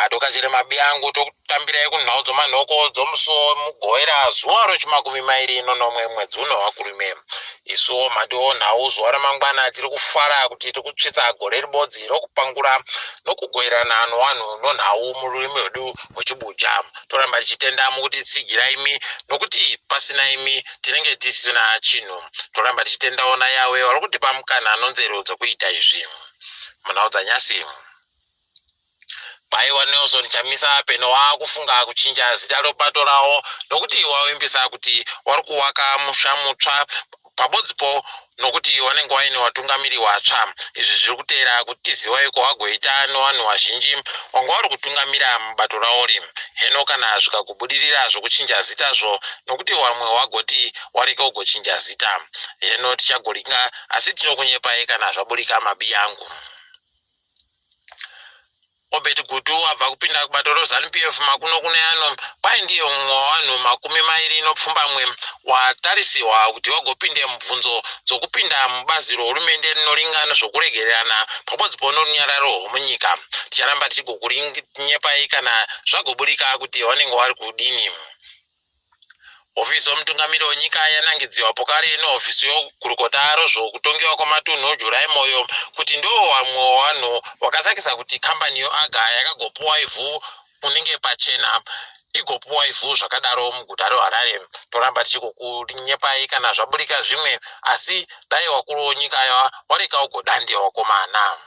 atokachire mabiangu tokutambirai kunhau dzomanhoko dzomusuwo mugoera zuva rochimakumi mairi nonomwe mwedzi uno wakurume. Isuwo mhatiwo nhau zuva ramangwana tiri kufara kuti tiri kutsvitsa gore ribodzi rokupangura nokugoerana nowanhu nonhau mururimi rwedu rwechibuja. Toramba tichitenda mukuti tsigira imi nokuti pasina imi tinenge tisina chinhu. Toramba tichitendawo naYahwe vari kutipa mukana nonzero dzokuita izvi. Munhau dzanyasi Baiwa Nelson Chamisa peno wakufunga kuchinja zita ropato rawo nokuti wavimbisa kuti vari kuwaka musha mutsva pabodzipo nokuti wanenge waine watungamiri watsva. Izvi zviri kuteera kuti tiziva iko wagoita nevanhu vazhinji wanga vari kutungamira mubato raori. Heno kana zvikakubudirira zvokuchinja zitazvo nokuti vamwe wagoti wareka kugochinja zita. Heno tichagoringa asi tinokunyepai kana zvaburika mabi angu. Obet Gutu abva kupinda kubato roZANU-PF makuno kune ano pai ndiye mumwe wavanhu makumi mairi nopfumbamwe watarisiwa kuti vagopinde mubvunzo dzokupinda mubazi rohurumende rinoringana zvokuregererana pabodzipo norunyararo munyika. Ticharamba tichigokunyepai kana zvagoburika kuti vanenge vari kudini. Ofisi yomutungamiri wenyika yanangidziwa pokare neofisi yokurukota rozvokutongewa kwamatunhu Jurai Moyo kuti ndo vamwe wavanhu vakasakisa kuti kambani yoAGA yakagopuwa ivhu unenge pachena igopuwa ivhu zvakadaro muguta reHarare. Toramba tichikukunyepai kana zvaburika zvimwe asi dai wakuru wenyika wareka ugodande wakomana.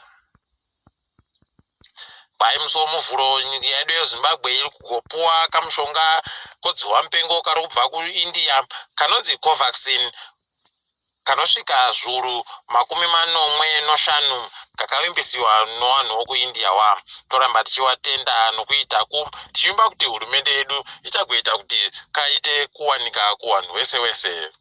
Pai musuwo muvhuro nyika yedu yeZimbabwe iri kugopuwa kamushonga kodziwa mupengo kari kubva kuIndia kanonzi Covaxin kanosvika zviuru makumi manomwe noshanu kakavimbisiwa novanhu vokuIndia wa. Toramba tichivatenda nokuita tichimba kuti hurumende yedu ichagoita kuti kaite kuwanika kuvanhu wese wese.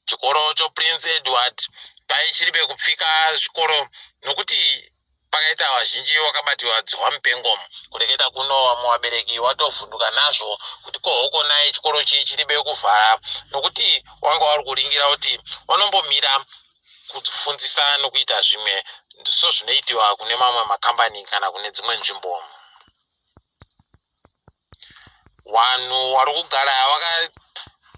Chikoro choPrince Edward pai chiribe kupfika chikoro nokuti pakaita vazhinji vakabatiwa dzihwa mupengo. Kureketa kuno vamwe vabereki vatovhunduka nazvo kuti kohokonai chikoro chiribe kuvhara nokuti vanga vari kuringira kuti vanombomira kufundzisa nokuita zvimwe so zvinoitiwa kune mamwe makambani kana kune dzimwe nzvimbo. Vanhu vari kugara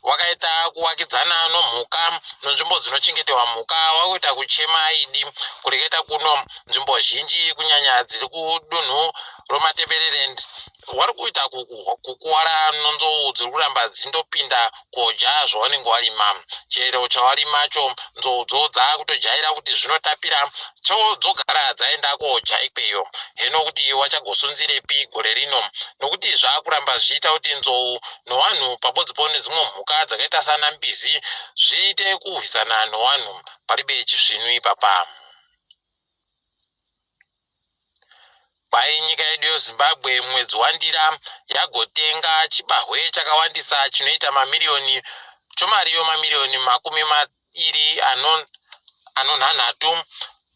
wakaita kuwakidzana nomhuka nonzvimbo dzinochengeterwa mhuka wakuita kuchema idi. Kureketa kuno nzvimbo zhinji kunyanya dziri kudunhu roMatabeleland vari kuita kukuwara nonzou dziri kuramba dzindopinda koja zvavanenge varima. Chero chavarimacho nzoudzo dzakutojaira kuti zvinotapira dzogara dzaenda koja ikweyo. Heno kuti vachagosunzirepi gore rino nokuti zvakuramba zvichiita kuti nzou nevanhu pabodzipo nedzimwe mhuka dzakaita sana mbizi zviite kurwisana nevanhu paribe chisvinu ipapa. Pai nyika yedu yeZimbabwe mwedzi wandira yagotenga chibahwe chakawandisa chinoita mamiliyoni makumi mairi anonhanhatu.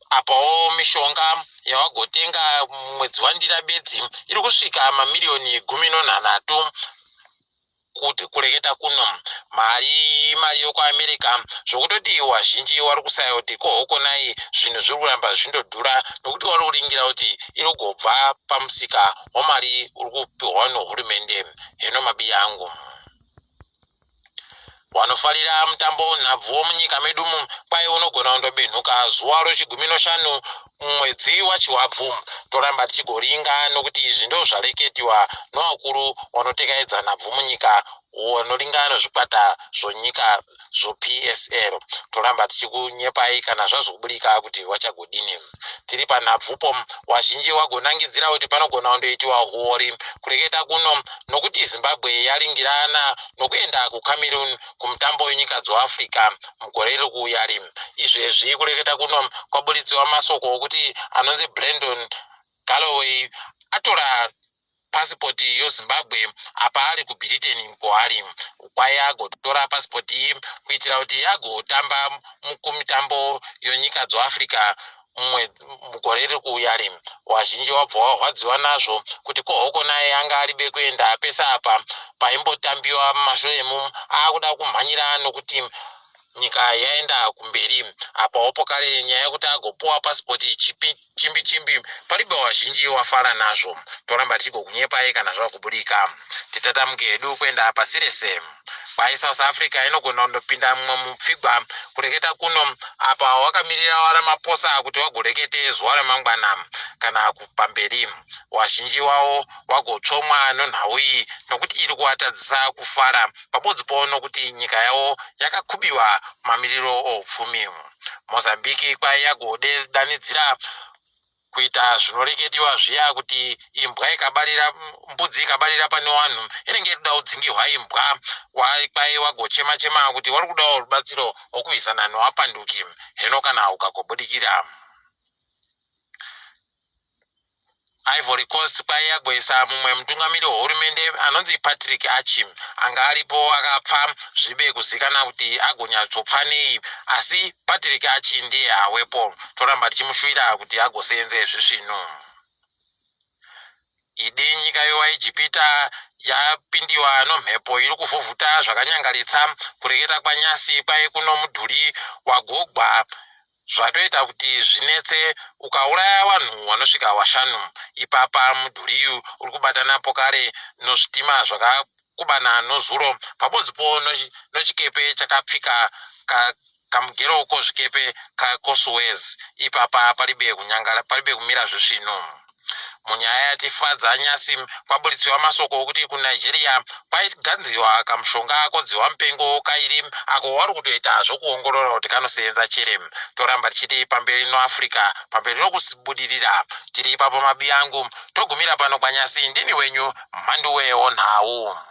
Apawo mishonga yavagotenga mwedzi wandira bedzi iri kusvika mamiliyoni 13. Kuti kureketa kuno mari yokuAmerica zvokutoti wazhinji vari kusaya kuti kohokonai zvinhu zviri kuramba zvindodhura nokuti vari kuringira kuti iri kugobva pamusika wamari uri kupiwa nehurumende. Heno mabi angu wanofarira mutambo nhabvu munyika medu kwai unogona kundobenhuka zuva rochigumi noshanu mwedzi waChihwabvu. Toramba tichigoringa nokuti izvi ndo zvareketiwa novakuru vanotekedza nhabvu munyika vanoringana nezvikwata zvonyika zvoPSL. Toramba tichikunyepai kana zvazoburika kuti vachagodini. Tiri panhabvupo wazhinji wagonangidzira kuti panogona kundoitiwa huori. Kureketa kuno nokuti Zimbabwe yaringirana nokuenda kuCameroon kumutambo wenyika dzoAfrica mugore riri kuuya. Izvezvi kureketa kuno kwaburidziwa masoko okuti anonzi Brandon Galloway atora pasipoti yoZimbabwe apa ari kuBritain kwaari kwai agotora pasipoti iyi kuitira kuti agotamba mukumitambo yonyika dzoAfrica mugore riri kuuya. Wazhinji wabva warwadziwa nazvo kuti kohokonai anga aribe kuenda pese apa paimbotambiwa mumashure emu akuda kumhanyira nokuti nyika yaenda kumberi. Apapo kare nyaya yekuti agopuwa pasipoti chimbi chimbi palibe wazhinji wafara nazvo. Toramba tigokunyepai kana zvakubudika. Titatamuke hedu kuenda pasirese. Kwai South Africa inogona kundopinda mumwe mupfigwa kureketa kuno apa wakamirira Ramaphosa kuti wagorekete zuva remangwana kana kupamberi. Wazhinji wavo wagotsvomwa nenhau iyi nokuti iri kuvatadzisa kufara pabodzi pano kuti nyika yavo yakakubiwa mamiriro oupfumi. Mozambique kwai yagodanidzira kuita zvinoreketiwa zviya kuti imbwa ikabarira mbudzi ikabarira pane vanhu inenge iri kuda kudzingirwa imbwa. Kwai wagochema chema kuti vari kudawo rubatsiro rwokurwisana nevapanduki. Hino kana ukagobudikira Ivory Coast kwai yagoisa mumwe mutungamiri wehurumende anonzi Patrick Achim anga aripo akapfa zvibe kuzikana kuti agonyatsopfa nei, asi Patrick Achim ndiye hawepo. Toramba tichimushuvira kuti agoseenze zvisvino. Idi nyika yeIjipita yapindiwa nomhepo iri kuvhuvhuta zvakanyangaritsa. Kureketa kwanyasi kwai kuno mudhuri wagogwa zvatoita kuti zvinetse ukauraya vanhu vanosvika vashanu. Ipapa mudhuri uri kubatanapo kare nozvitima zvakakubana nozuro pabodzipo nochikepe chakapfika kamugeroko zvikepe kakosuez. Ipapa palibe kumira zvisvino. Munyaya yatifadza nyasi kwaburitsiwa masoko okuti kuNigeria kwaiganziwa kamushonga kodziwa mupengo kairi ako wari kutoita zvokuongorora kuti kanoseenza chiri. Toramba tichiti pamberi noAfrica pamberi nokusibudirira tiri ipapo mabiyangu togumira pano kwanyasi. Ndini wenyu Mhanduwe Onhau.